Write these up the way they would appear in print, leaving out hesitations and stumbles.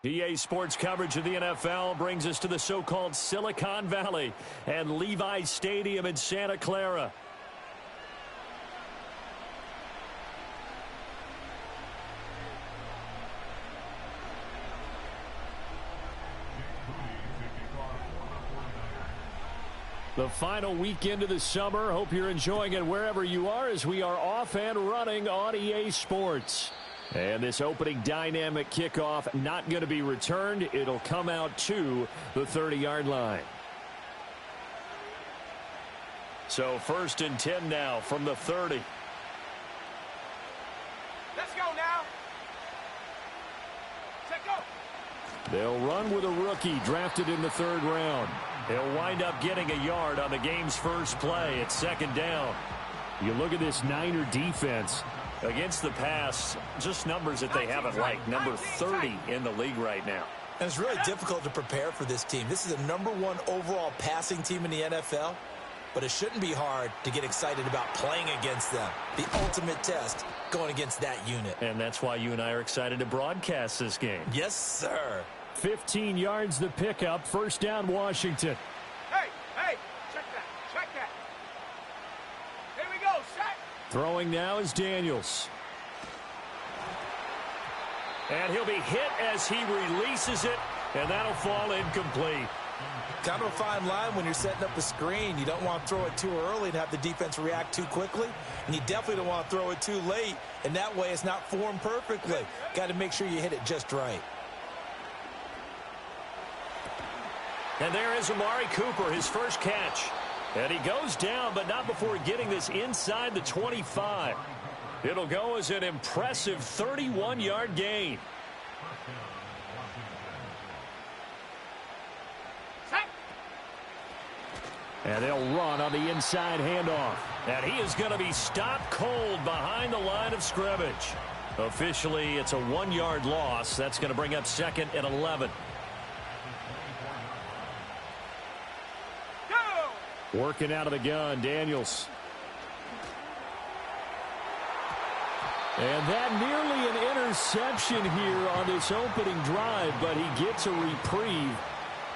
EA Sports coverage of the NFL brings us to the so-called Silicon Valley and Levi's Stadium in Santa Clara. The final weekend of the summer. Hope you're enjoying it wherever you are as we are off and running on EA Sports. And this opening dynamic kickoff not going to be returned. It'll come out to the 30-yard line. So 1st and 10 now from the 30. Let's go now. Set go. They'll run with a rookie drafted in the 3rd round. He'll wind up getting a yard on the game's first play at 2nd down. You look at this Niner defense. Against the pass, just numbers that they haven't liked. Number 30 in the league right now. And it's really difficult to prepare for this team. This is a #1 overall passing team in the NFL, but it shouldn't be hard to get excited about playing against them. The ultimate test going against that unit. And that's why you and I are excited to broadcast this game. Yes, sir. 15 yards the pickup. 1st down, Washington. Hey, check that. Here we go, set. Throwing now is Daniels. And he'll be hit as he releases it, and that'll fall incomplete. Kind of a fine line when you're setting up a screen. You don't want to throw it too early and have the defense react too quickly, and you definitely don't want to throw it too late, and that way it's not formed perfectly. Got to make sure you hit it just right. And there is Amari Cooper, his first catch. And he goes down, but not before getting this inside the 25. It'll go as an impressive 31-yard gain. And they'll run on the inside handoff. And he is going to be stopped cold behind the line of scrimmage. Officially, it's a 1-yard loss. That's going to bring up 2nd and 11. Working out of the gun, Daniels. And that nearly an interception here on this opening drive, but he gets a reprieve.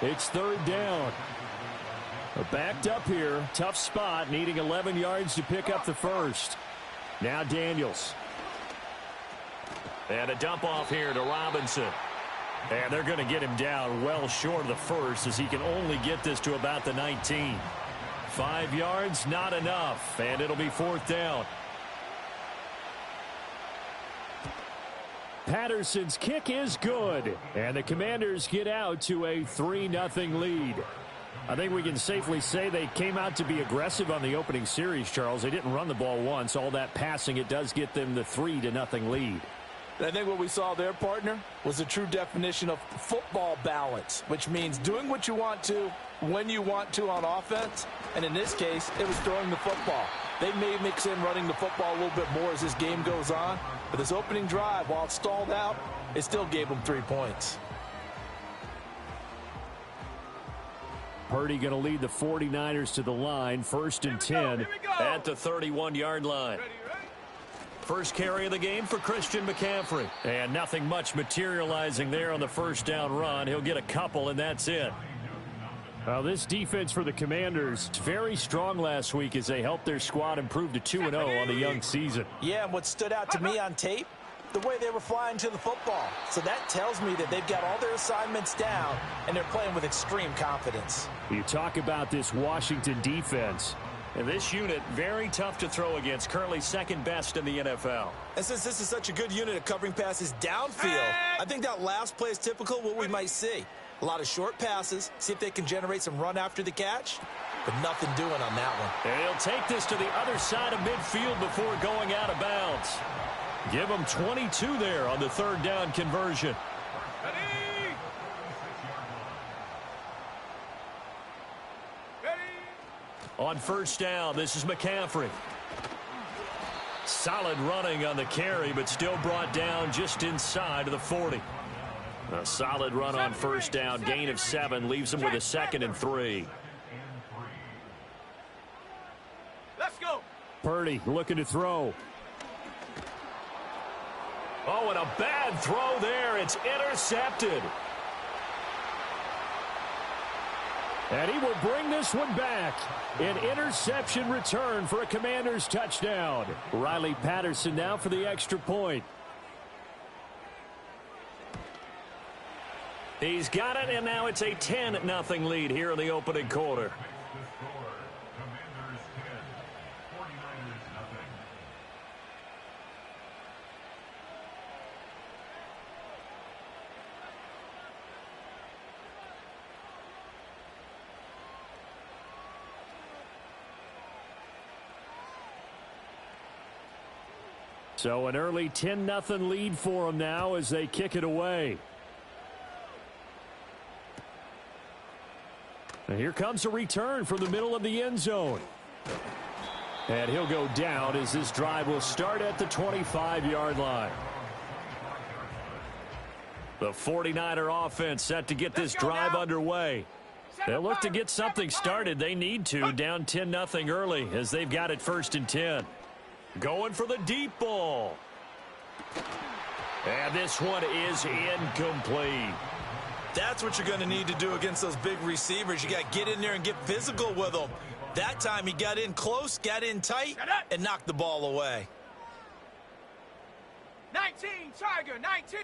It's 3rd down. Backed up here, tough spot, needing 11 yards to pick up the first. Now Daniels. And a dump off here to Robinson. And they're going to get him down well short of the first as he can only get this to about the 19. 5 yards, not enough, and it'll be 4th down. Patterson's kick is good, and the Commanders get out to a 3-0 lead. I think we can safely say they came out to be aggressive on the opening series, Charles. They didn't run the ball once. All that passing, it does get them the 3-0 lead. I think what we saw there, partner, was a true definition of football balance, which means doing what you want to, when you want to on offense, and in this case, it was throwing the football. They may mix in running the football a little bit more as this game goes on, but this opening drive, while it stalled out, it still gave them 3 points. Purdy going to lead the 49ers to the line, 1st and 10 at the 31-yard line. First carry of the game for Christian McCaffrey. And nothing much materializing there on the 1st down run. He'll get a couple, and that's it. Well, this defense for the Commanders, very strong last week as they helped their squad improve to 2-0 on the young season. Yeah, and what stood out to me on tape, the way they were flying to the football. So that tells me that they've got all their assignments down, and they're playing with extreme confidence. You talk about this Washington defense. And this unit, very tough to throw against, currently 2nd best in the NFL. And since this is such a good unit at covering passes downfield, I think that last play is typical of what we might see. A lot of short passes, see if they can generate some run after the catch, but nothing doing on that one. And he'll take this to the other side of midfield before going out of bounds. Give them 22 there on the 3rd down conversion. On 1st down, this is McCaffrey. Solid running on the carry, but still brought down just inside of the 40. A solid run on 1st down, gain of 7, leaves him with a 2nd and 3. Let's go. Purdy looking to throw. Oh, and a bad throw there. It's intercepted. And he will bring this one back. An interception return for a Commanders touchdown. Riley Patterson now for the extra point. He's got it, and now it's a 10-0 lead here in the opening quarter. So an early 10-0 lead for them now as they kick it away. And here comes a return from the middle of the end zone. And he'll go down as this drive will start at the 25-yard line. The 49er offense set to get this drive underway. They'll look to get something started. They need to, down 10-0 early as they've got it 1st and 10. Going for the deep ball. And this one is incomplete. That's what you're going to need to do against those big receivers. You got to get in there and get physical with them. That time he got in close, got in tight, and knocked the ball away. 19, Tiger, 19.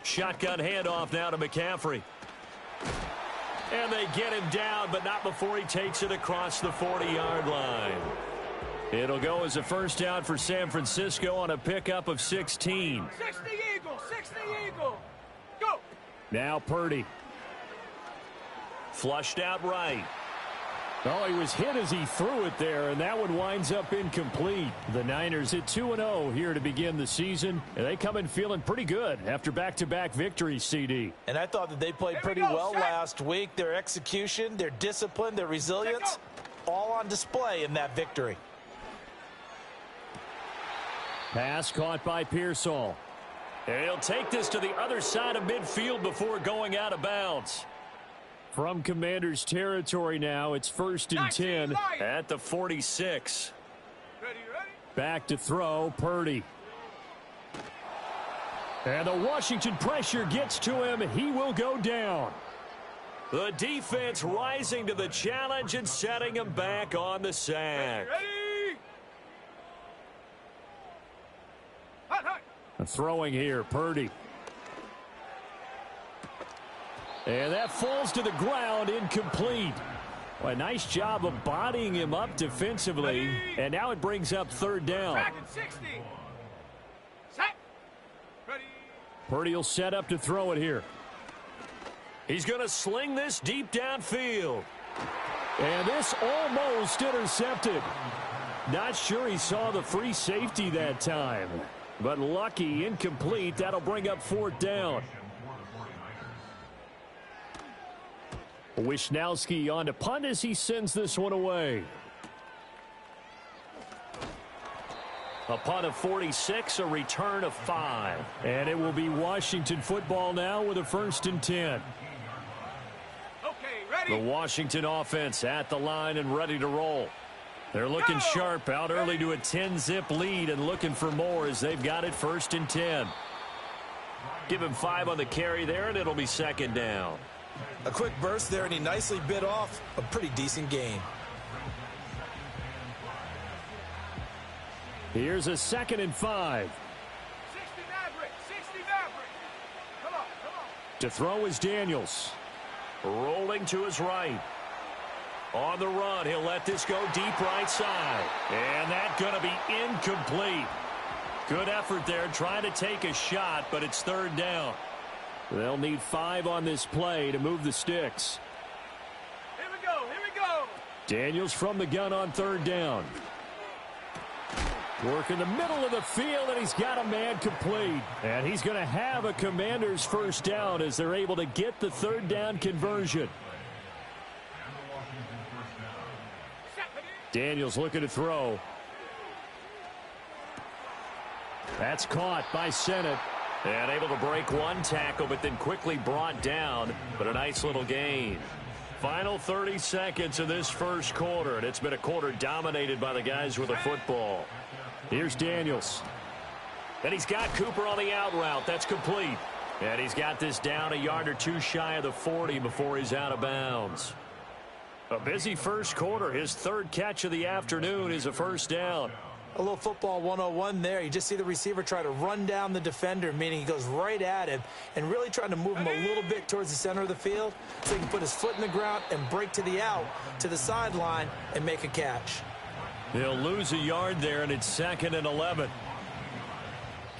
Shotgun handoff now to McCaffrey. And they get him down, but not before he takes it across the 40-yard line. It'll go as a first down for San Francisco on a pickup of 16. 60 Eagle, 60 Eagle. Go. Now Purdy. Flushed out right. Oh, he was hit as he threw it there, and that one winds up incomplete. The Niners at 2-0 here to begin the season, and they come in feeling pretty good after back-to-back victories, CD. And I thought that they played pretty well last week. Their execution, their discipline, their resilience, all on display in that victory. Pass caught by Pearsall. And he'll take this to the other side of midfield before going out of bounds. From Commanders territory now, it's 1st and 10 at the 46. Ready. Back to throw, Purdy. And the Washington pressure gets to him. He will go down. The defense rising to the challenge and setting him back on the sack. Ready. Throwing here, Purdy. And that falls to the ground, incomplete. Well, a nice job of bodying him up defensively. And now it brings up 3rd down. Back at 60. Set. Ready. Purdy will set up to throw it here. He's going to sling this deep downfield. And this almost intercepted. Not sure he saw the free safety that time. But lucky, incomplete. That'll bring up 4th down. Wishnowski on to punt as he sends this one away. A punt of 46, a return of 5. And it will be Washington football now with a 1st and 10. Okay, ready. The Washington offense at the line and ready to roll. They're looking sharp out early to a 10-zip lead and looking for more as they've got it 1st and 10. Give him 5 on the carry there, and it'll be 2nd down. A quick burst there, and he nicely bit off a pretty decent gain. Here's a 2nd and 5. 60 Maverick, 60 Maverick. Come on. To throw is Daniels. Rolling to his right. On the run, he'll let this go deep right side. And that's going to be incomplete. Good effort there trying to take a shot, but it's 3rd down. They'll need 5 on this play to move the sticks. Here we go. Daniels from the gun on 3rd down. Work in the middle of the field, and he's got a man complete. And he's going to have a Commanders 1st down as they're able to get the 3rd down conversion. Daniels looking to throw. That's caught by Sennett. And able to break one tackle, but then quickly brought down. But a nice little gain. Final 30 seconds of this 1st quarter, and it's been a quarter dominated by the guys with the football. Here's Daniels. And he's got Cooper on the out route. That's complete. And he's got this down a yard or two shy of the 40 before he's out of bounds. A busy first quarter. His third catch of the afternoon is a first down. A little football 101 there. You just see the receiver try to run down the defender, meaning he goes right at him and really trying to move him a little bit towards the center of the field so he can put his foot in the ground and break to the out, to the sideline, and make a catch. They'll lose a yard there, and it's 2nd and 11.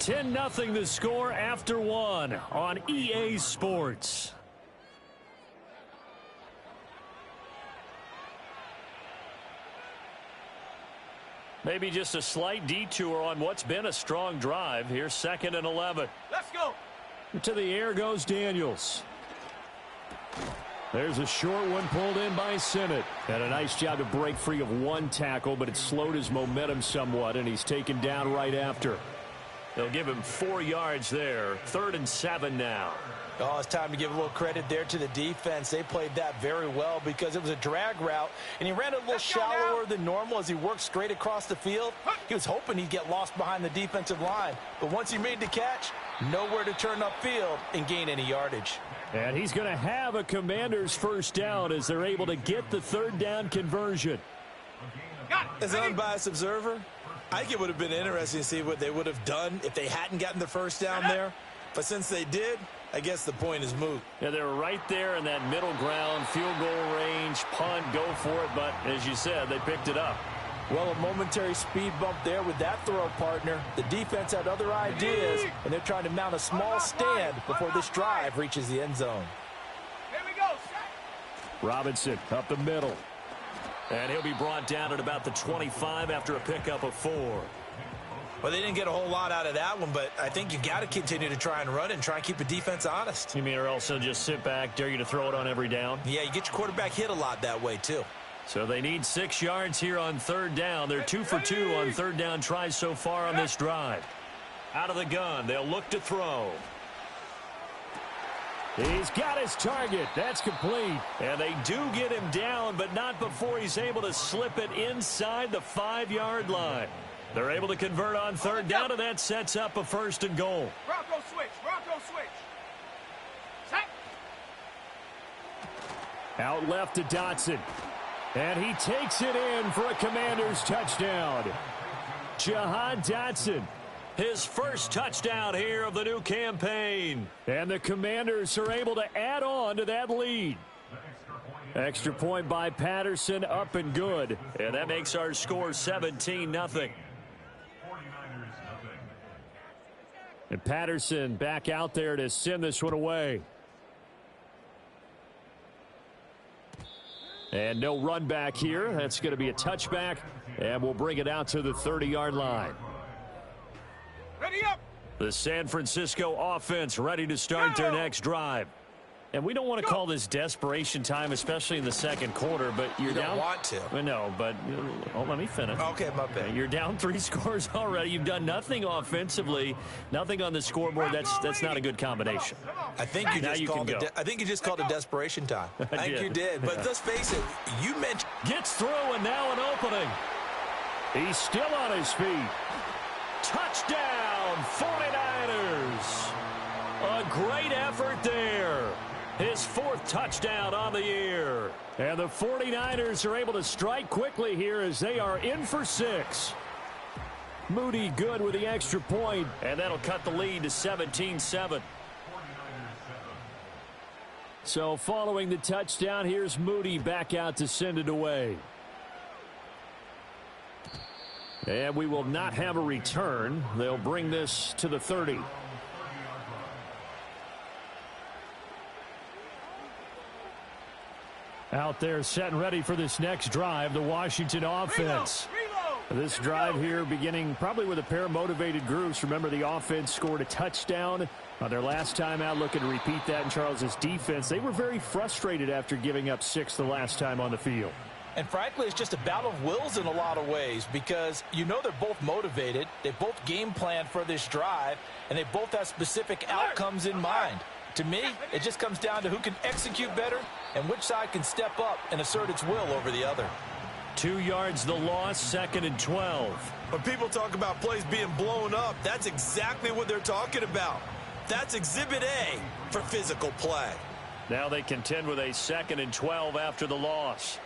10-0 the score after one on EA Sports. Maybe just a slight detour on what's been a strong drive. Here's 2nd and 11. Let's go. To the air goes Daniels. There's a short one pulled in by Sinnott. Had a nice job to break free of one tackle, but it slowed his momentum somewhat, and he's taken down right after. They'll give him 4 yards there. 3rd and 7 now. Oh, it's time to give a little credit there to the defense. They played that very well because it was a drag route, and he ran it a little shallower than normal as he worked straight across the field. He was hoping he'd get lost behind the defensive line, but once he made the catch, nowhere to turn upfield and gain any yardage. And he's going to have a Commanders first down as they're able to get the 3rd down conversion. As an unbiased observer, I think it would have been interesting to see what they would have done if they hadn't gotten the first down there. But since they did, I guess the point is moot. Yeah, they were right there in that middle ground, field goal range, punt, go for it. But as you said, they picked it up. Well, a momentary speed bump there with that throw, partner. The defense had other ideas, and they're trying to mount a small stand before this drive reaches the end zone. Here we go. Robinson up the middle. And he'll be brought down at about the 25 after a pickup of 4. Well, they didn't get a whole lot out of that one, but I think you've got to continue to try and run it and try and keep the defense honest. You mean or else they'll just sit back, dare you to throw it on every down? Yeah, you get your quarterback hit a lot that way, too. So they need 6 yards here on 3rd down. They're 2 for 2 on 3rd down tries so far on this drive. Out of the gun, they'll look to throw. He's got his target. That's complete. And they do get him down, but not before he's able to slip it inside the 5-yard line. They're able to convert on 3rd down, and that sets up a 1st and goal. Bronco switch. Bronco switch. Set. Out left to Dotson. And he takes it in for a Commanders touchdown. Jahan Dotson. His first touchdown here of the new campaign. And the Commanders are able to add on to that lead. Extra point by Patterson, up and good. And that makes our score 17-0. And Patterson back out there to send this one away. And no run back here. That's going to be a touchback. And we'll bring it out to the 30-yard line. Ready up. The San Francisco offense ready to start their next drive. And we don't want to call this desperation time, especially in the second quarter, but you're you down. Don't want to. No, but let me finish. Okay, my bad. You're down 3 scores already. You've done nothing offensively, nothing on the scoreboard. That's not a good combination. I think you just called it desperation time. I think you did. But let's face it, you mentioned gets through and now an opening. He's still on his feet. Touchdown, 49ers. A great effort there. His 4th touchdown on the year. And the 49ers are able to strike quickly here as they are in for 6. Moody good with the extra point, and that'll cut the lead to 17-7. So following the touchdown, here's Moody back out to send it away. And we will not have a return. They'll bring this to the 30. Out there set and ready for this next drive, the Washington offense. This drive here beginning probably with a pair of motivated groups. Remember, the offense scored a touchdown on their last time out, looking to repeat that in Charles's defense. They were very frustrated after giving up 6 the last time on the field. And frankly, it's just a battle of wills in a lot of ways because you know they're both motivated. They both game plan for this drive, and they both have specific outcomes in mind. To me, it just comes down to who can execute better and which side can step up and assert its will over the other. 2 yards the loss, 2nd and 12. When people talk about plays being blown up, that's exactly what they're talking about. That's Exhibit A for physical play. Now they contend with a 2nd and 12 after the loss.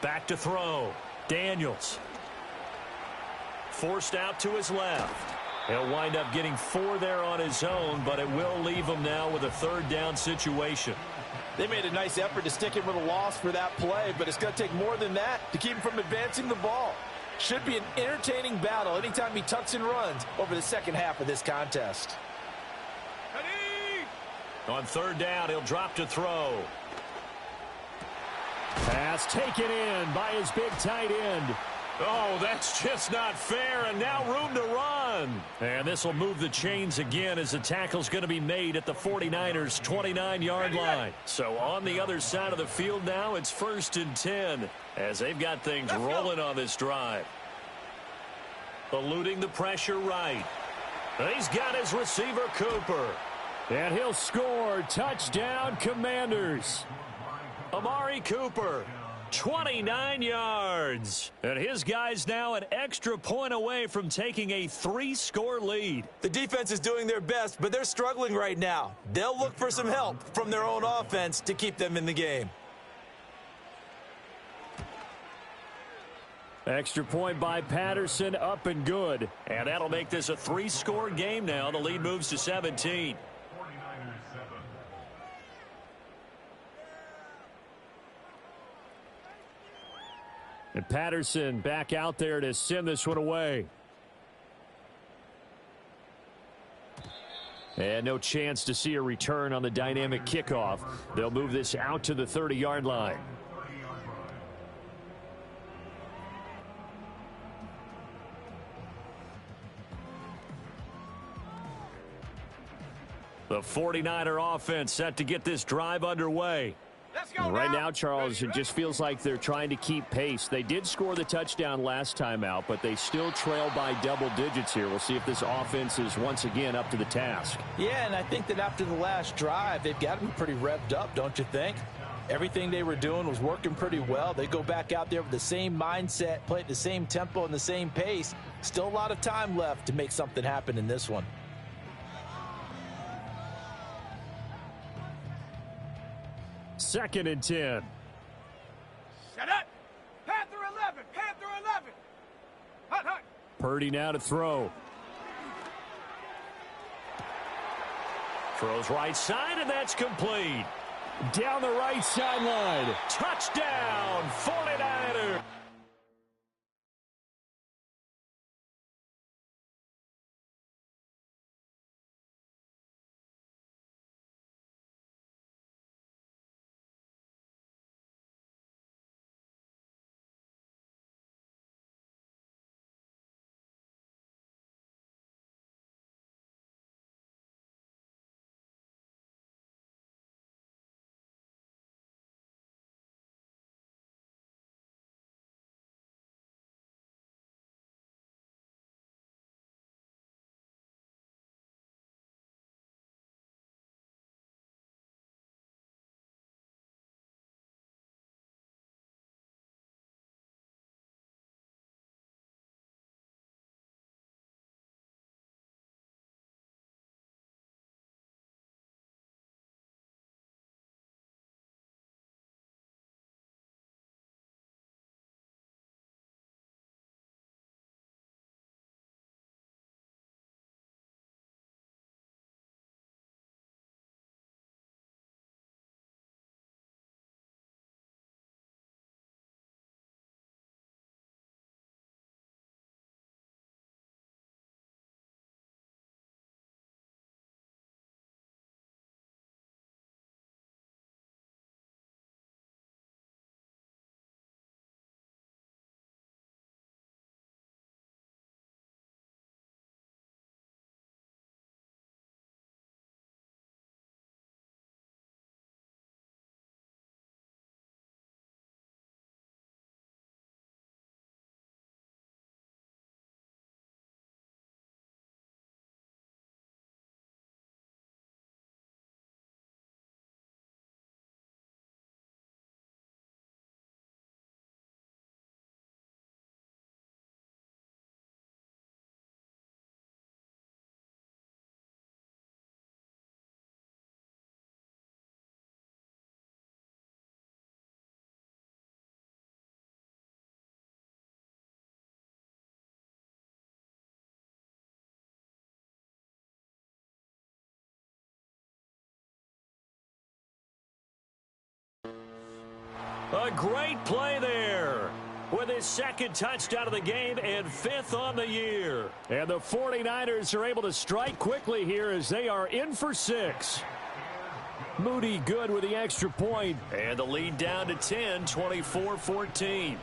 Back to throw. Daniels. Forced out to his left. He'll wind up getting 4 there on his own, but it will leave him now with a 3rd down situation. They made a nice effort to stick him with a loss for that play, but it's going to take more than that to keep him from advancing the ball. Should be an entertaining battle anytime he tucks and runs over the second half of this contest. On 3rd down, he'll drop to throw. Pass taken in by his big tight end. Oh, that's just not fair, and now room to run. And this will move the chains again as the tackle's going to be made at the 49ers' 29-yard line. So on the other side of the field now, it's 1st and 10 as they've got things rolling on this drive. Eluding the pressure right. He's got his receiver, Cooper. And he'll score. Touchdown, Commanders. Amari Cooper, 29 yards. And his guy's now an extra point away from taking a 3-score lead. The defense is doing their best, but they're struggling right now. They'll look for some help from their own offense to keep them in the game. Extra point by Patterson, up and good. And that'll make this a 3-score game now. The lead moves to 17. And Patterson back out there to send this one away. And no chance to see a return on the dynamic kickoff. They'll move this out to the 30-yard line. The 49er offense set to get this drive underway. Right now, Charles, it just feels like they're trying to keep pace. They did score the touchdown last time out, but they still trail by double digits here. We'll see if this offense is once again up to the task. Yeah, and I think that after the last drive, they've got to be pretty revved up, don't you think? Everything they were doing was working pretty well. They go back out there with the same mindset, play at the same tempo and the same pace. Still a lot of time left to make something happen in this one. Second and 10. Shut up! Panther 11! Panther 11! Hut, hut! Purdy now to throw. Throws right side, and that's complete. Down the right sideline. Touchdown, 49ers! A great play there with his second touchdown of the game and 5th on the year. And the 49ers are able to strike quickly here as they are in for 6. Moody good with the extra point. And the lead down to 10, 24-14.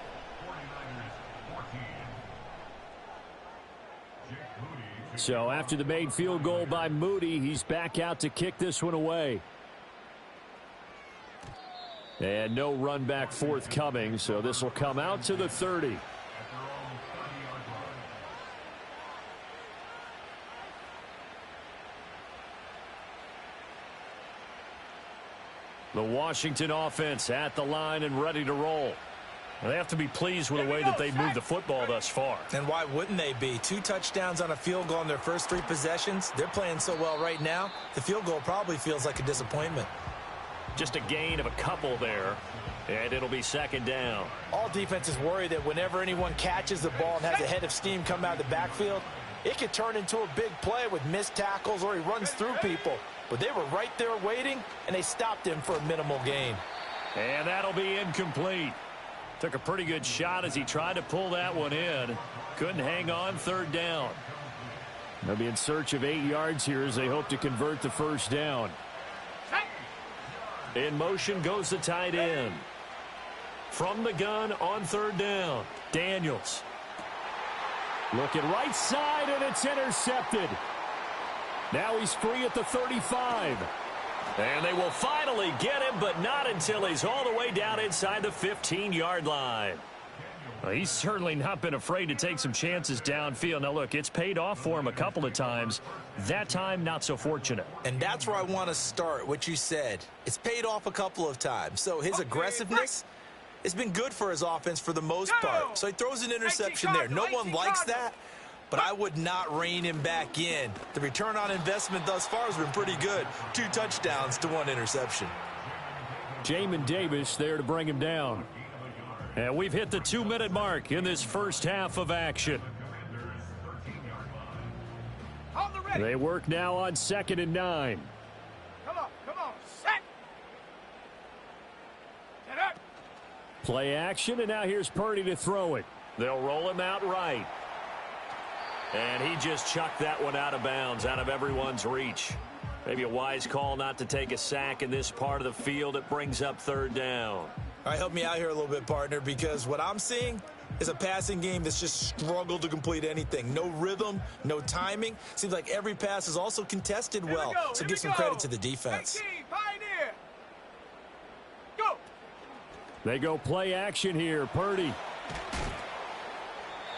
So after the made field goal by Moody, he's back out to kick this one away. And no run back forthcoming, so this will come out to the 30. The Washington offense at the line and ready to roll. They have to be pleased with the way that they've moved the football thus far. And why wouldn't they be? 2 touchdowns on a field goal in their first 3 possessions. They're playing so well right now, the field goal probably feels like a disappointment. Just a gain of a couple there, and it'll be 2nd down. All defenses worry that whenever anyone catches the ball and has a head of steam come out of the backfield, it could turn into a big play with missed tackles or he runs through people. But they were right there waiting, and they stopped him for a minimal gain. And that'll be incomplete. Took a pretty good shot as he tried to pull that one in. Couldn't hang on, 3rd down. They'll be in search of 8 yards here as they hope to convert the 1st down. In motion goes the tight end. From the gun on 3rd down, Daniels. Looking right side, and it's intercepted. Now he's free at the 35. And they will finally get him, but not until he's all the way down inside the 15-yard line. Well, he's certainly not been afraid to take some chances downfield. Now, look, it's paid off for him a couple of times. That time, not so fortunate. And that's where I want to start, what you said. It's paid off a couple of times. So his aggressiveness has been good for his offense for the most part. So he throws an interception there. No one likes that, but I would not rein him back in. The return on investment thus far has been pretty good. 2 touchdowns to 1 interception. Jamin Davis there to bring him down. And we've hit the 2-minute mark in this first half of action. They work now on 2nd and 9. Come on, set. Get up. Play action, and now here's Purdy to throw it. They'll roll him out right. And he just chucked that one out of bounds, out of everyone's reach. Maybe a wise call not to take a sack in this part of the field. It brings up 3rd down. All right, help me out here a little bit, partner, because what I'm seeing is a passing game that's just struggled to complete anything. No rhythm, no timing. Seems like every pass is also contested well, so give some credit to the defense. Go. They go play action here, Purdy.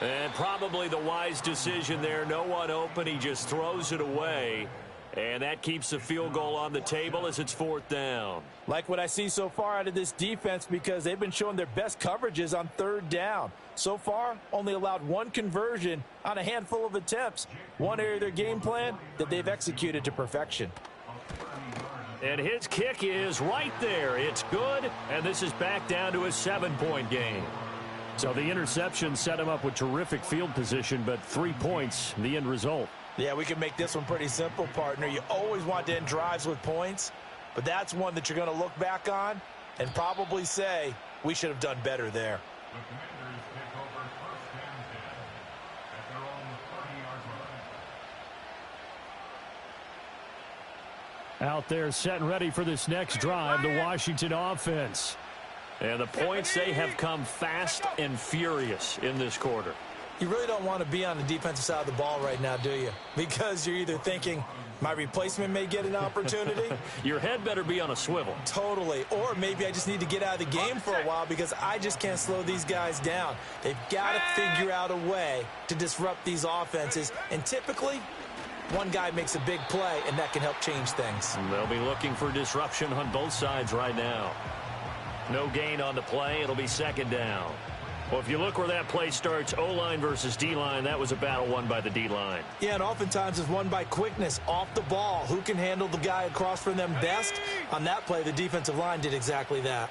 And probably the wise decision there. No one open. He just throws it away. And that keeps the field goal on the table as it's 4th down. Like what I see so far out of this defense because they've been showing their best coverages on 3rd down. So far, only allowed 1 conversion on a handful of attempts. One area of their game plan that they've executed to perfection. And his kick is right there. It's good, and this is back down to a 7-point game. So the interception set him up with terrific field position, but 3 points, the end result. Yeah, we can make this one pretty simple, partner. You always want to end drives with points, but that's one that you're going to look back on and probably say, we should have done better there. The Commanders take over 1st and 10 at their own 30-yard line. Out there set and ready for this next drive, the Washington offense. And the points, they have come fast and furious in this quarter. You really don't want to be on the defensive side of the ball right now, do you? Because you're either thinking, my replacement may get an opportunity. Your head better be on a swivel. Totally. Or maybe I just need to get out of the game for a while because I just can't slow these guys down. They've got to figure out a way to disrupt these offenses. And typically, one guy makes a big play, and that can help change things. And they'll be looking for disruption on both sides right now. No gain on the play. It'll be 2nd down. Well, if you look where that play starts, O-line versus D-line, that was a battle won by the D-line. Yeah, and oftentimes it's won by quickness off the ball. Who can handle the guy across from them best? On that play, the defensive line did exactly that.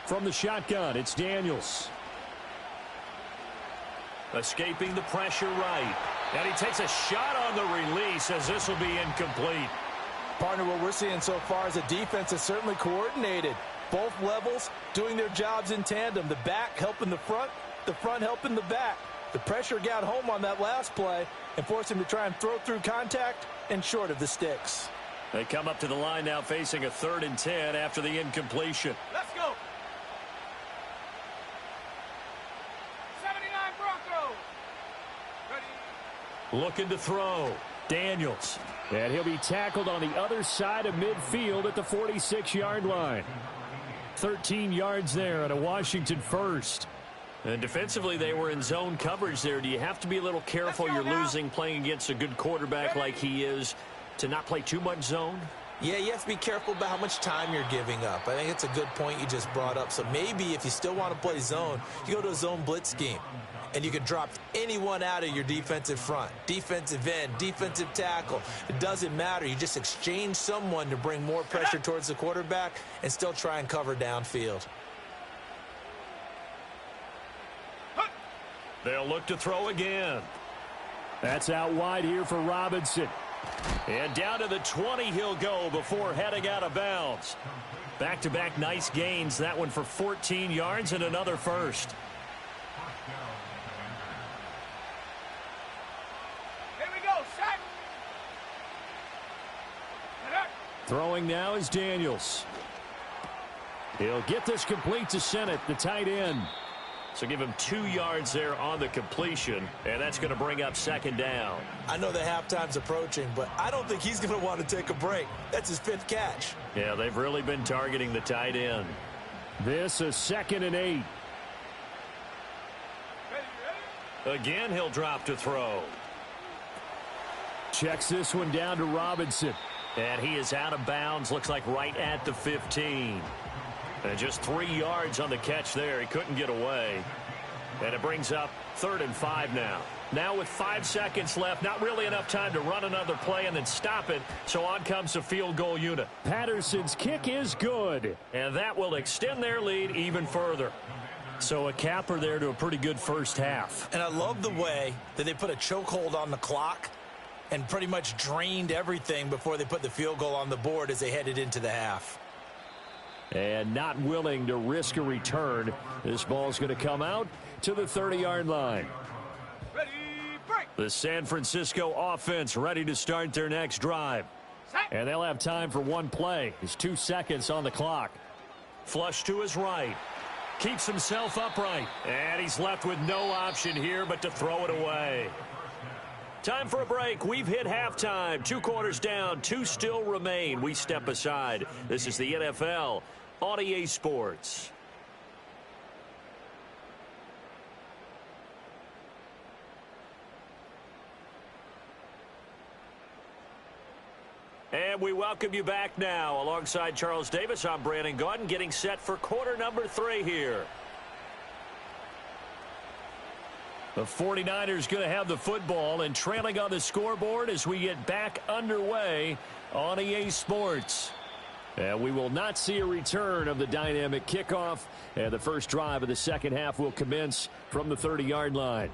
From the shotgun, it's Daniels. Escaping the pressure right. And he takes a shot on the release as this will be incomplete. Partner, what we're seeing so far is a defense that's certainly coordinated. Both levels doing their jobs in tandem. The back helping the front helping the back. The pressure got home on that last play and forced him to try and throw through contact and short of the sticks. They come up to the line now facing a 3rd and 10 after the incompletion. Let's go. 79 Broncos. Ready. Looking to throw. Daniels. And he'll be tackled on the other side of midfield at the 46-yard line. 13 yards there at a Washington first. And defensively, they were in zone coverage there. Do you have to be a little careful? You're losing playing against a good quarterback like he is to not play too much zone? Yeah, you have to be careful about how much time you're giving up. I think it's a good point you just brought up. So maybe if you still want to play zone, you go to a zone blitz scheme. And you can drop anyone out of your defensive front, defensive end, defensive tackle. It doesn't matter. You just exchange someone to bring more pressure towards the quarterback and still try and cover downfield. They'll look to throw again. That's out wide here for Robinson. And down to the 20 he'll go before heading out of bounds. Back-to-back nice gains. That one for 14 yards and another first. Throwing now is Daniels. He'll get this complete to Sennett, the tight end. So give him 2 yards there on the completion, and that's going to bring up 2nd down. I know the halftime's approaching, but I don't think he's going to want to take a break. That's his 5th catch. Yeah, they've really been targeting the tight end. This is 2nd and 8. Again, he'll drop to throw. Checks this one down to Robinson. And he is out of bounds, looks like right at the 15. And just 3 yards on the catch there. He couldn't get away. And it brings up 3rd and 5 now. Now with 5 seconds left, not really enough time to run another play and then stop it. So on comes the field goal unit. Patterson's kick is good. And that will extend their lead even further. So a capper there to a pretty good first half. And I love the way that they put a chokehold on the clock and pretty much drained everything before they put the field goal on the board as they headed into the half. And not willing to risk a return. This ball's going to come out to the 30-yard line. Ready, break. The San Francisco offense ready to start their next drive. And they'll have time for one play. There's 2 seconds on the clock. Flush to his right. Keeps himself upright. And he's left with no option here but to throw it away. Time for a break. We've hit halftime. 2 quarters down. 2 still remain. We step aside. This is the NFL on EA Sports. And we welcome you back now. Alongside Charles Davis, I'm Brandon Gaudin, getting set for quarter number 3 here. The 49ers going to have the football and trailing on the scoreboard as we get back underway on EA Sports. And we will not see a return of the dynamic kickoff. And the first drive of the second half will commence from the 30-yard line.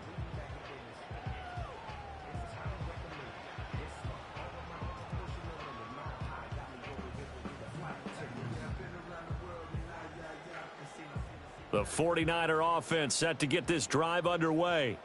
The 49er offense set to get this drive underway.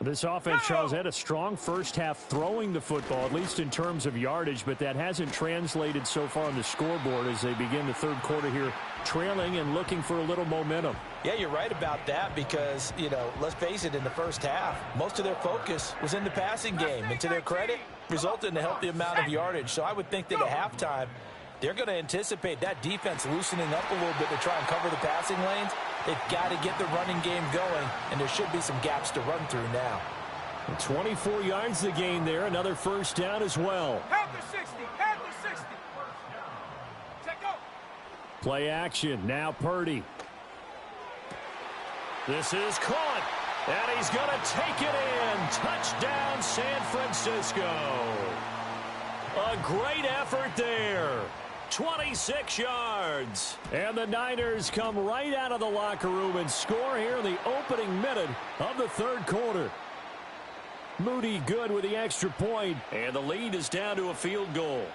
This offense, Charles, had a strong first half throwing the football, at least in terms of yardage, but that hasn't translated so far on the scoreboard as they begin the third quarter here, trailing and looking for a little momentum. Yeah, you're right about that because, let's face it, in the first half, most of their focus was in the passing game. And to their credit, resulted in a healthy amount of yardage. So I would think that at halftime, they're going to anticipate that defense loosening up a little bit to try and cover the passing lanes. They've got to get the running game going, and there should be some gaps to run through now. 24 yards to gain there. Another first down as well. Have the 60. Have the 60. Check go. Play action. Now Purdy. This is caught. And he's going to take it in. Touchdown, San Francisco. A great effort there. 26 yards. And the Niners come right out of the locker room and score here in the opening minute of the third quarter. Moody good with the extra point, and the lead is down to a field goal.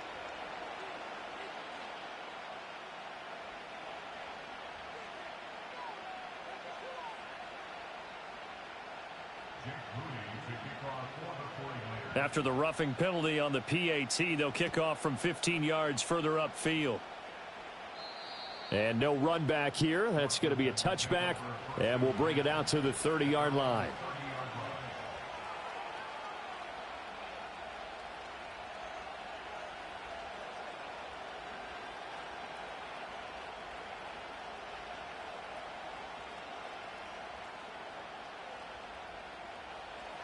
After the roughing penalty on the PAT, they'll kick off from 15 yards further upfield. And no run back here. That's going to be a touchback, and we'll bring it out to the 30-yard line.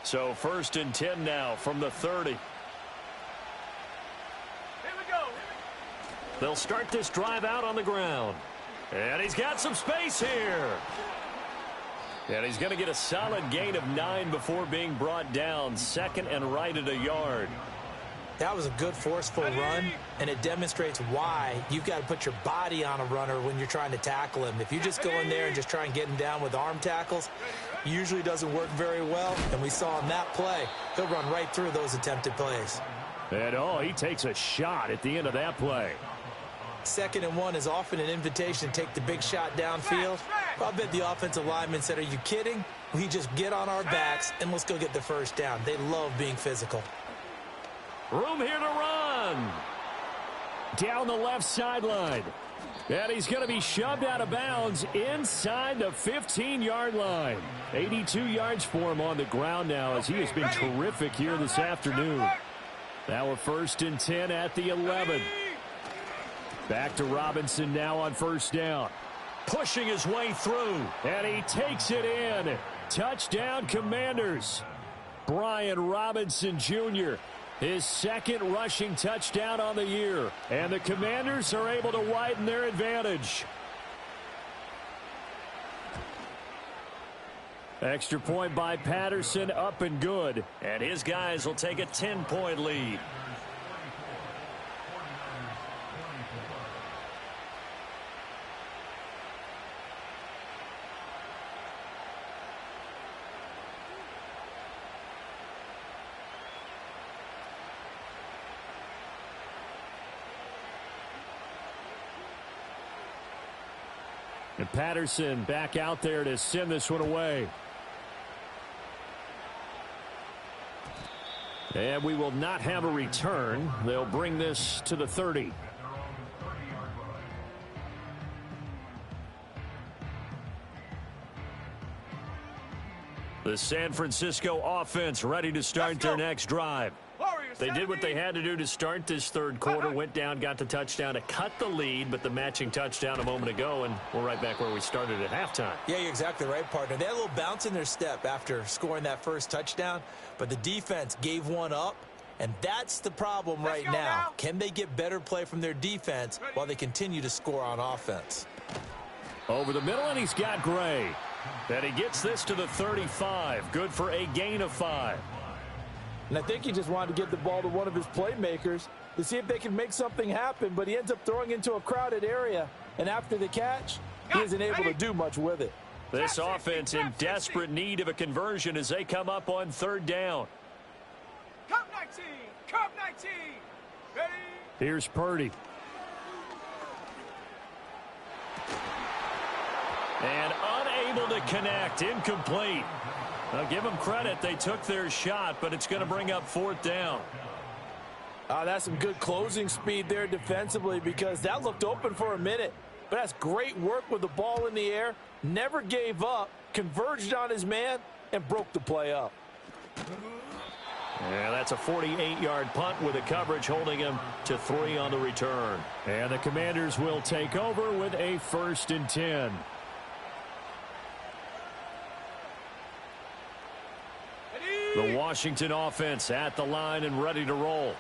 So 1st and 10 now from the 30. Here we go. They'll start this drive out on the ground. And he's got some space here. And he's going to get a solid gain of 9 before being brought down. 2nd and right at a yard. That was a good forceful run, and it demonstrates why you've got to put your body on a runner when you're trying to tackle him. If you just go in there and just try and get him down with arm tackles, usually doesn't work very well, and we saw in that play, he'll run right through those attempted plays. And he takes a shot at the end of that play. 2nd and 1 is often an invitation to take the big shot downfield. I bet the offensive lineman said, are you kidding? We just get on our backs and let's go get the first down. They love being physical. Room here to run. Down the left sideline. And he's going to be shoved out of bounds inside the 15-yard line. 82 yards for him on the ground now as he has been terrific here this afternoon. Now a 1st and 10 at the 11. Back to Robinson now on 1st down. Pushing his way through. And he takes it in. Touchdown, Commanders. Brian Robinson Jr., his 2nd rushing touchdown on the year. And the Commanders are able to widen their advantage. Extra point by Patterson, up and good. And his guys will take a 10-point lead. And Patterson back out there to send this one away. And we will not have a return. They'll bring this to the 30. The San Francisco offense ready to start their next drive. They did what they had to do to start this 3rd quarter, went down, got the touchdown to cut the lead, but the matching touchdown a moment ago, and we're right back where we started at halftime. Yeah, you're exactly right, partner. They had a little bounce in their step after scoring that first touchdown, but the defense gave one up, and that's the problem right now. Can they get better play from their defense while they continue to score on offense? Over the middle, and he's got Gray. And he gets this to the 35. Good for a gain of 5. And I think he just wanted to get the ball to one of his playmakers to see if they can make something happen, but he ends up throwing into a crowded area, and after the catch, he isn't able to do much with it. This offense in desperate need of a conversion as they come up on 3rd down. Cup 19, Cup 19. Ready? Here's Purdy. And unable to connect, incomplete. I'll give them credit. They took their shot, but it's going to bring up 4th down. That's some good closing speed there defensively because that looked open for a minute. But that's great work with the ball in the air. Never gave up, converged on his man, and broke the play up. Yeah, that's a 48-yard punt with the coverage holding him to 3 on the return. And the Commanders will take over with a 1st and 10. The Washington offense at the line and ready to roll.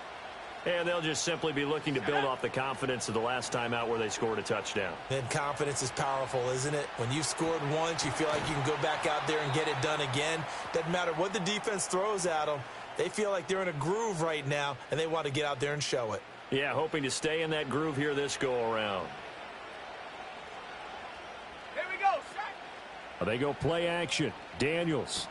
And they'll just simply be looking to build off the confidence of the last time out where they scored a touchdown. And confidence is powerful, isn't it? When you've scored once, you feel like you can go back out there and get it done again. Doesn't matter what the defense throws at them. They feel like they're in a groove right now, and they want to get out there and show it. Yeah, hoping to stay in that groove here this go-around. Here we go, set. They go play action. Daniels.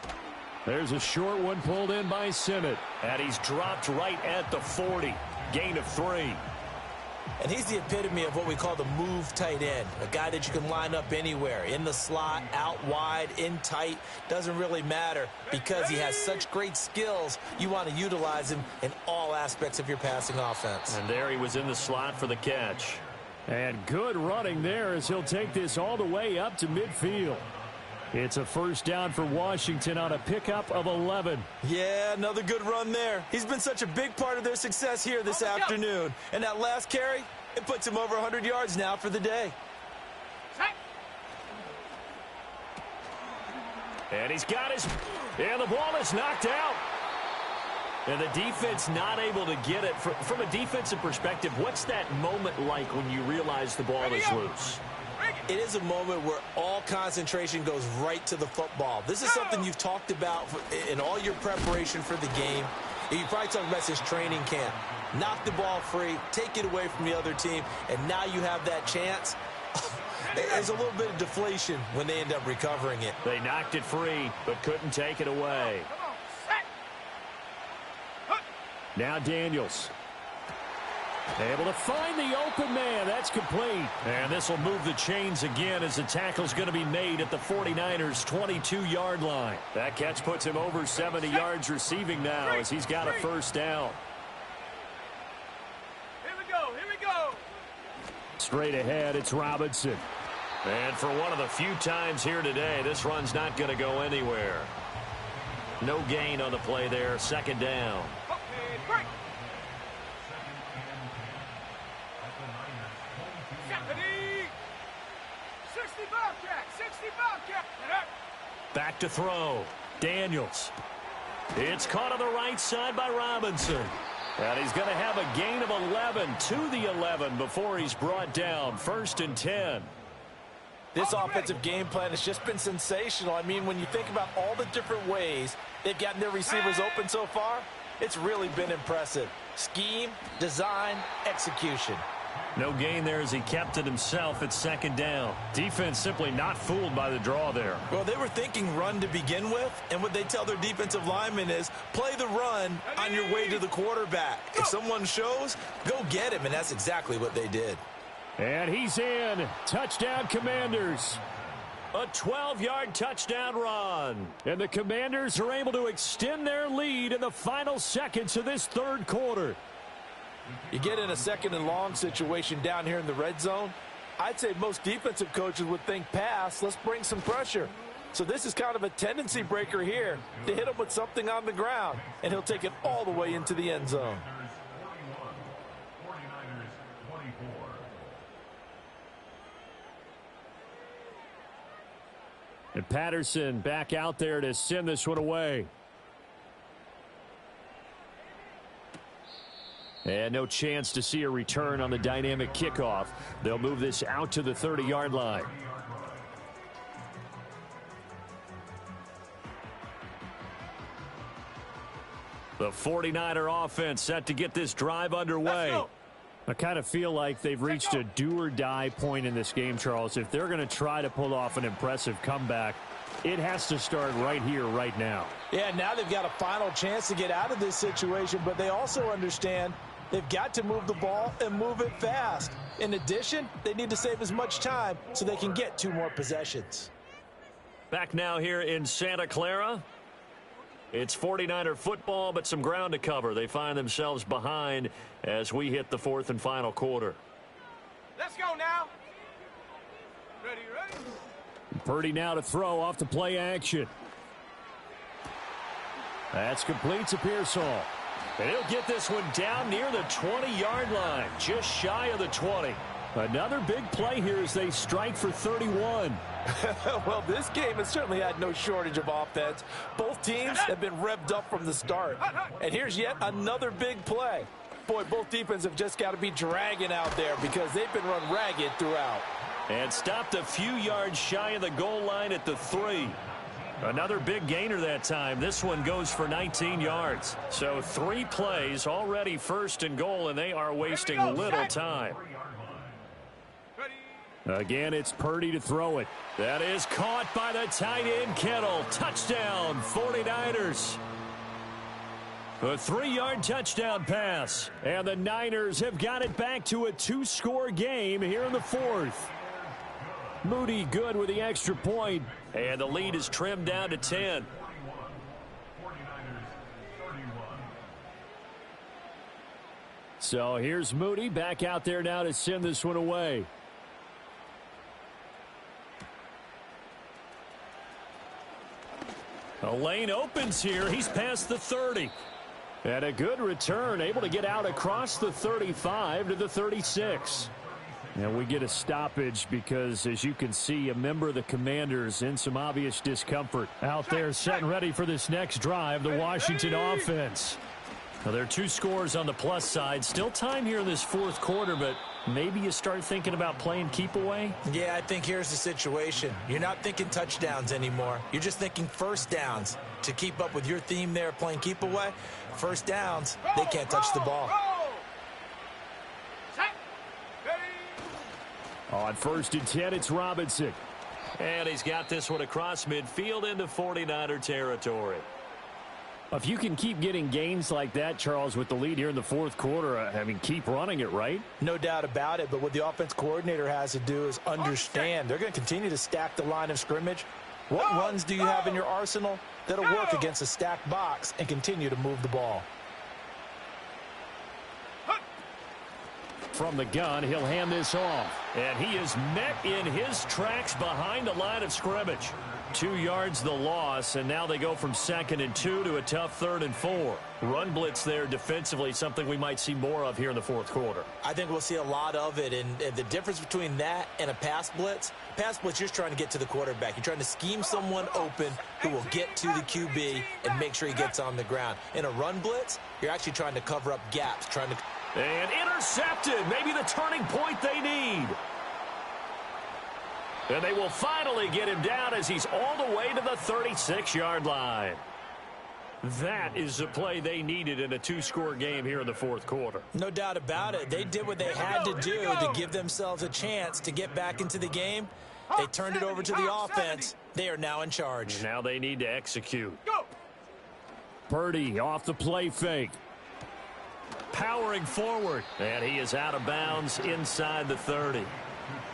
There's a short one pulled in by Simmett. And he's dropped right at the 40. Gain of 3. And he's the epitome of what we call the move tight end, a guy that you can line up anywhere, in the slot, out wide, in tight, doesn't really matter because he has such great skills. You want to utilize him in all aspects of your passing offense. And there he was in the slot for the catch. And good running there as he'll take this all the way up to midfield. It's a first down for Washington on a pickup of 11. Yeah, another good run there. He's been such a big part of their success here this afternoon. And that last carry, it puts him over 100 yards now for the day. And he's got his... And the ball is knocked out. And the defense not able to get it. From a defensive perspective, what's that moment like when you realize the ball is loose? It is a moment where all concentration goes right to the football. This is something you've talked about in all your preparation for the game. You probably talked about since training camp. Knock the ball free, take it away from the other team, and now you have that chance. There's a little bit of deflation when they end up recovering it. They knocked it free, but couldn't take it away. Now Daniels. Able to find the open man. That's complete. And this will move the chains again as the tackle's going to be made at the 49ers' 22-yard line. That catch puts him over 70 yards receiving now as he's got a first down. Here we go. Straight ahead, it's Robinson. And for one of the few times here today, this run's not going to go anywhere. No gain on the play there. Second down. Break. 60 Bobcat. Back to throw. Daniels. It's caught on the right side by Robinson. And he's going to have a gain of 11 to the 11 before he's brought down. 1st and 10. This offensive game plan has just been sensational. I mean, when you think about all the different ways they've gotten their receivers open so far, it's really been impressive. Scheme, design, execution. No gain there as he kept it himself at 2nd down. Defense simply not fooled by the draw there. Well, they were thinking run to begin with, and what they tell their defensive linemen is play the run on your way to the quarterback. If someone shows, go get him, and that's exactly what they did. And he's in. Touchdown, Commanders. A 12-yard touchdown run. And the Commanders are able to extend their lead in the final seconds of this 3rd quarter. You get in a 2nd and long situation down here in the red zone, I'd say most defensive coaches would think pass, let's bring some pressure. So this is kind of a tendency breaker here to hit him with something on the ground, and he'll take it all the way into the end zone. 49ers 24. And Patterson back out there to send this one away. And no chance to see a return on the dynamic kickoff. They'll move this out to the 30-yard line. The 49er offense set to get this drive underway. I kind of feel like they've reached a do-or-die point in this game, Charles. If they're going to try to pull off an impressive comeback, it has to start right here, right now. Yeah, now they've got a final chance to get out of this situation, but they also understand they've got to move the ball and move it fast. In addition, they need to save as much time so they can get 2 more possessions. Back now here in Santa Clara. It's 49er football, but some ground to cover. They find themselves behind as we hit the 4th and final quarter. Let's go now. Ready. Purdy now to throw off the play action. That's complete to Pearsall. And he'll get this one down near the 20-yard line, just shy of the 20. Another big play here as they strike for 31. Well, this game has certainly had no shortage of offense. Both teams have been revved up from the start. And here's yet another big play. Boy, both defenses have just got to be dragging out there because they've been run ragged throughout. And stopped a few yards shy of the goal line at the 3. Another big gainer that time. This one goes for 19 yards. So 3 plays already 1st and goal, and they are wasting little time. Again, it's Purdy to throw it. That is caught by the tight end, Kittle. Touchdown, 49ers. A 3-yard touchdown pass. And the Niners have got it back to a 2-score game here in the fourth. Moody good with the extra point. And the lead is trimmed down to 10. So here's Moody back out there now to send this one away. A lane opens here. He's past the 30. And a good return, able to get out across the 35 to the 36. And we get a stoppage because, as you can see, a member of the Commanders in some obvious discomfort. Out there set and ready for this next drive, the Washington offense. Now, there are 2 scores on the plus side. Still time here in this fourth quarter, but maybe you start thinking about playing keep away? Yeah, I think here's the situation. You're not thinking touchdowns anymore. You're just thinking first downs. To keep up with your theme there, playing keep away, first downs, they can't touch the ball. On 1st and 10, it's Robinson. And he's got this one across midfield into 49er territory. If you can keep getting gains like that, Charles, with the lead here in the fourth quarter, I mean, keep running it, right? No doubt about it, but what the offense coordinator has to do is understand. They're going to continue to stack the line of scrimmage. What runs do you have in your arsenal that'll work against a stacked box and continue to move the ball? From the gun, he'll hand this off. And he is met in his tracks behind the line of scrimmage. 2 yards the loss, and now they go from 2nd and 2 to a tough 3rd and 4. Run blitz there defensively, something we might see more of here in the fourth quarter. I think we'll see a lot of it, and the difference between that and a pass blitz, you're just trying to get to the quarterback. You're trying to scheme someone open who will get to the QB and make sure he gets on the ground. In a run blitz, you're actually trying to cover up gaps, And intercepted, maybe the turning point they need. And they will finally get him down as he's all the way to the 36-yard line. That is the play they needed in a 2-score game here in the fourth quarter. No doubt about it. They did what they had to do to give themselves a chance to get back into the game. They turned it over to the offense. They are now in charge. And now they need to execute. Purdy off the play fake. Powering forward. And he is out of bounds inside the 30.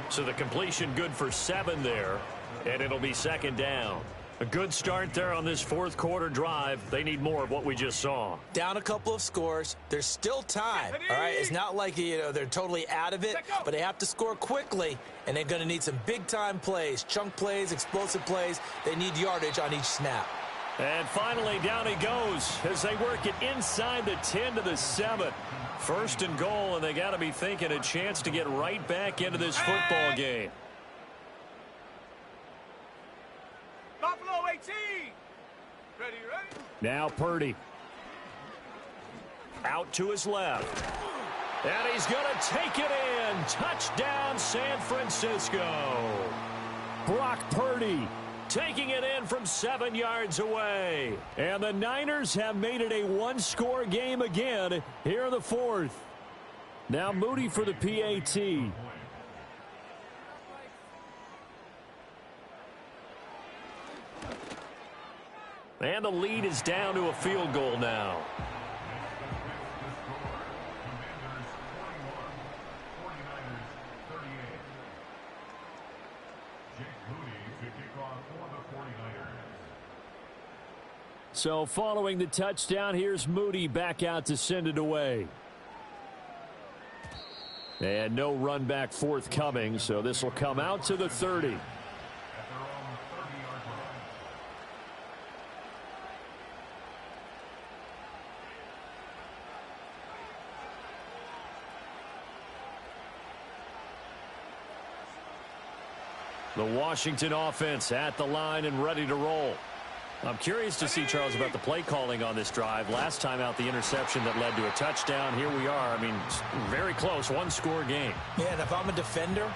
So the completion good for 7 there. And it'll be 2nd down. A good start there on this fourth quarter drive. They need more of what we just saw. Down a couple of scores. There's still time. All right, it's not like they're totally out of it, but they have to score quickly, and they're going to need some big-time plays, chunk plays, explosive plays. They need yardage on each snap. And finally, down he goes as they work it inside the 10 to the 7. 1st and goal, and they got to be thinking a chance to get right back into this football game. Buffalo 18. Ready. Now Purdy. Out to his left. And he's going to take it in. Touchdown, San Francisco. Brock Purdy taking it in from 7 yards away. And the Niners have made it a 1-score game again here in the fourth. Now Moody for the PAT. And the lead is down to a field goal now. So following the touchdown, here's Moody back out to send it away. And no run back forthcoming, so this will come out to the 30. The Washington offense at the line and ready to roll. I'm curious to see, Charles, about the play calling on this drive. Last time out, the interception that led to a touchdown. Here we are. I mean, very close, 1-score game. Yeah, and if I'm a defender,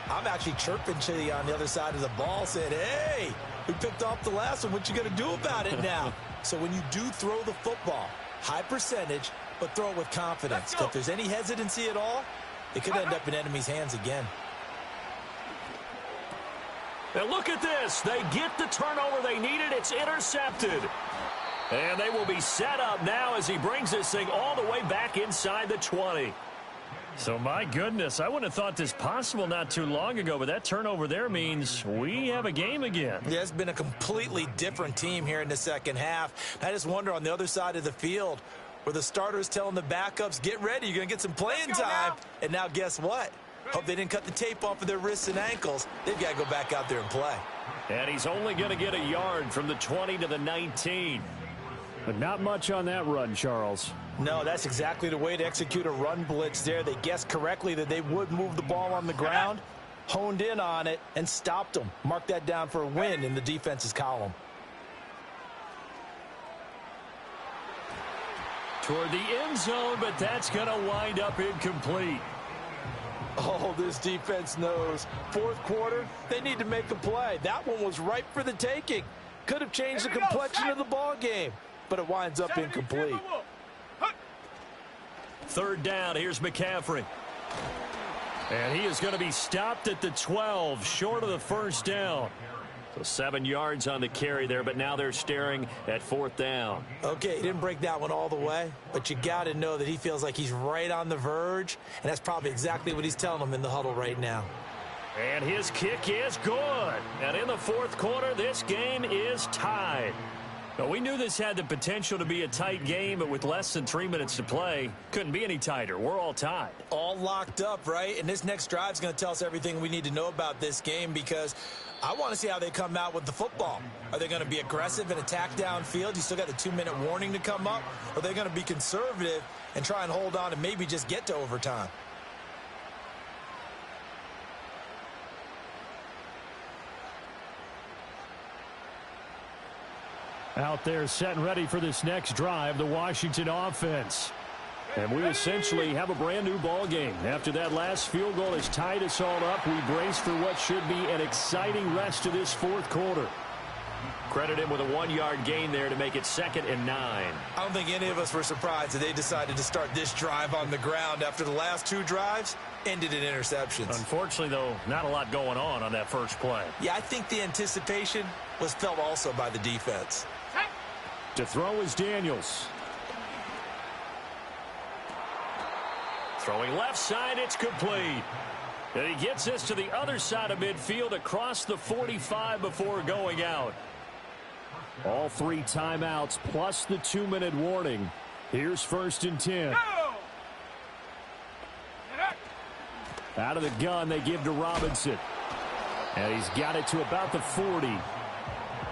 I'm actually chirping to you on the other side of the ball, saying, hey, we picked off the last one. What you going to do about it now? So when you do throw the football, high percentage, but throw it with confidence. Because if there's any hesitancy at all, it could end up in enemy's hands again. And look at this. They get the turnover they needed. It's intercepted. And they will be set up now as he brings this thing all the way back inside the 20. So, my goodness, I wouldn't have thought this possible not too long ago, but that turnover there means we have a game again. Yeah, it's been a completely different team here in the second half. I just wonder on the other side of the field where the starters telling the backups, get ready, you're going to get some playing time. And now guess what? Hope they didn't cut the tape off of their wrists and ankles. They've got to go back out there and play. And he's only going to get a yard from the 20 to the 19. But not much on that run, Charles. No, that's exactly the way to execute a run blitz there. They guessed correctly that they would move the ball on the ground, honed in on it, and stopped them. Mark that down for a win in the defense's column. Toward the end zone, but that's going to wind up incomplete. Oh, this defense knows. Fourth quarter, they need to make a play. That one was ripe for the taking. Could have changed the complexion of the ball game, but it winds up incomplete. Third down, here's McCaffrey. And he is going to be stopped at the 12, short of the first down. So 7 yards on the carry there, but now they're staring at fourth down. Okay, he didn't break that one all the way, but you got to know that he feels like he's right on the verge, and that's probably exactly what he's telling them in the huddle right now. And his kick is good. And in the fourth quarter, this game is tied. Now, we knew this had the potential to be a tight game, but with less than 3 minutes to play, couldn't be any tighter. We're all tied. All locked up, right? And this next drive is going to tell us everything we need to know about this game because I want to see how they come out with the football. Are they going to be aggressive and attack downfield? You still got the 2-minute warning to come up. Or are they going to be conservative and try and hold on and maybe just get to overtime? Out there set and ready for this next drive, the Washington offense. And we essentially have a brand new ball game. After that last field goal has tied us all up, we brace for what should be an exciting rest to this fourth quarter. Credit him with a 1-yard gain there to make it 2nd and 9. I don't think any of us were surprised that they decided to start this drive on the ground after the last 2 drives ended in interceptions. Unfortunately, though, not a lot going on that first play. Yeah, I think the anticipation was felt also by the defense. To throw is Daniels. Throwing left side, it's complete. And he gets this to the other side of midfield across the 45 before going out. All 3 timeouts plus the 2-minute warning. Here's 1st and 10. Out of the gun, they give to Robinson. And he's got it to about the 40.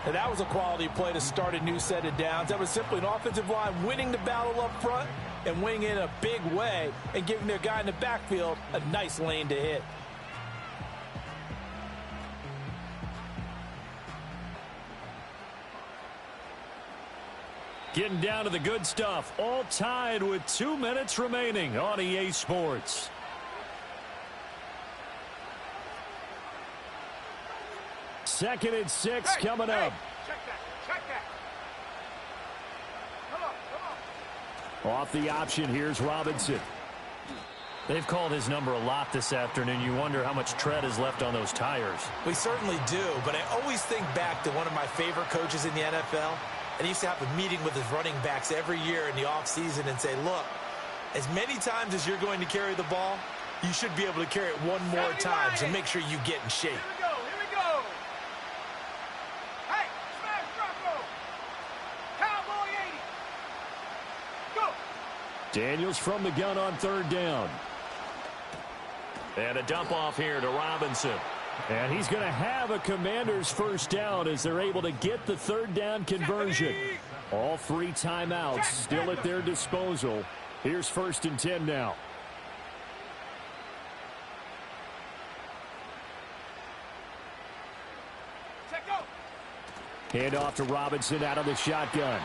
And that was a quality play to start a new set of downs. That was simply an offensive line winning the battle up front and winning in a big way and giving their guy in the backfield a nice lane to hit. Getting down to the good stuff. All tied with 2 minutes remaining on EA Sports. Second and 6 coming up. Check that. Come on. Off the option, here's Robinson. They've called his number a lot this afternoon. You wonder how much tread is left on those tires. We certainly do, but I always think back to one of my favorite coaches in the NFL, and he used to have a meeting with his running backs every year in the offseason and say, look, as many times as you're going to carry the ball, you should be able to carry it one more time, so make sure you get in shape. Here we go. Hey, smash Bronco. Cowboy 80. Go. Daniels from the gun on 3rd down. And a dump off here to Robinson. And he's going to have a Commander's first down as they're able to get the 3rd down conversion. All 3 timeouts still at their disposal. Here's 1st and 10 now. Hand off to Robinson out of the shotgun.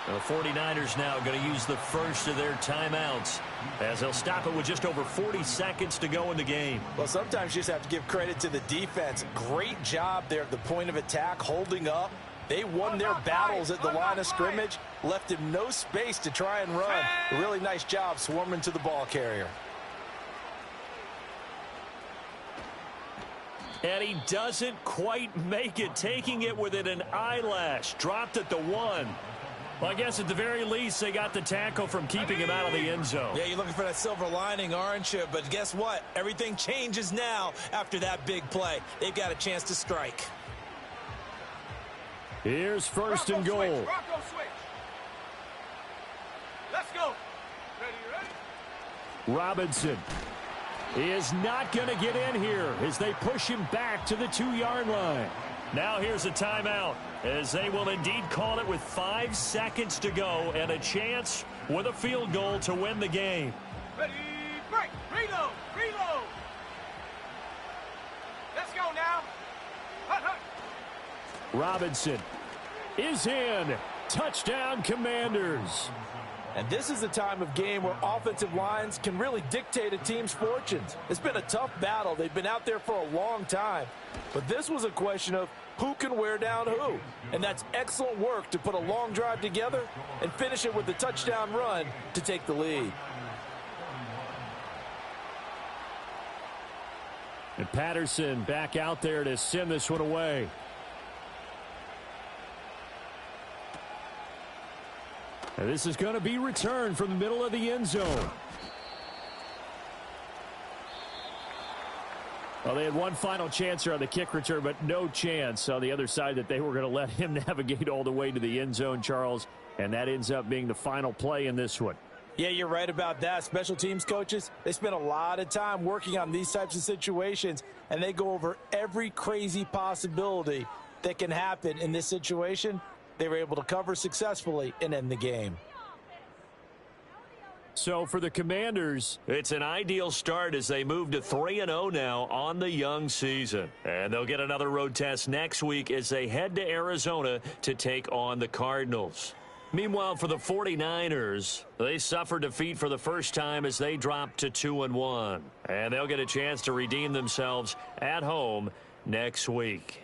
The 49ers now going to use the first of their timeouts as they'll stop it with just over 40 seconds to go in the game. Well, sometimes you just have to give credit to the defense. Great job there at the point of attack, holding up. They won their battles at the line of scrimmage, left him no space to try and run. A really nice job swarming to the ball carrier. And he doesn't quite make it, taking it within an eyelash. Dropped at the 1. Well, I guess at the very least, they got the tackle from keeping him out of the end zone. Yeah, you're looking for that silver lining, aren't you? But guess what? Everything changes now after that big play. They've got a chance to strike. Here's first and goal. Switch. Bronco switch. Let's go. Ready? Robinson is not going to get in here as they push him back to the 2-yard line. Now here's a timeout as they will indeed call it with 5 seconds to go and a chance with a field goal to win the game. Ready, break, reload, reload. Let's go now. Hut, hut. Robinson is in. Touchdown, Commanders. And this is a time of game where offensive lines can really dictate a team's fortunes. It's been a tough battle. They've been out there for a long time. But this was a question of who can wear down who. And that's excellent work to put a long drive together and finish it with a touchdown run to take the lead. And Patterson back out there to send this one away. And this is going to be returned from the middle of the end zone. Well, they had one final chance here on the kick return, but no chance on the other side that they were going to let him navigate all the way to the end zone, Charles. And that ends up being the final play in this one. Yeah, you're right about that. Special teams coaches, they spend a lot of time working on these types of situations, and they go over every crazy possibility that can happen in this situation. They were able to cover successfully and end the game. So for the Commanders, it's an ideal start as they move to 3-0 now on the young season. And they'll get another road test next week as they head to Arizona to take on the Cardinals. Meanwhile, for the 49ers, they suffered defeat for the first time as they dropped to 2-1. And they'll get a chance to redeem themselves at home next week.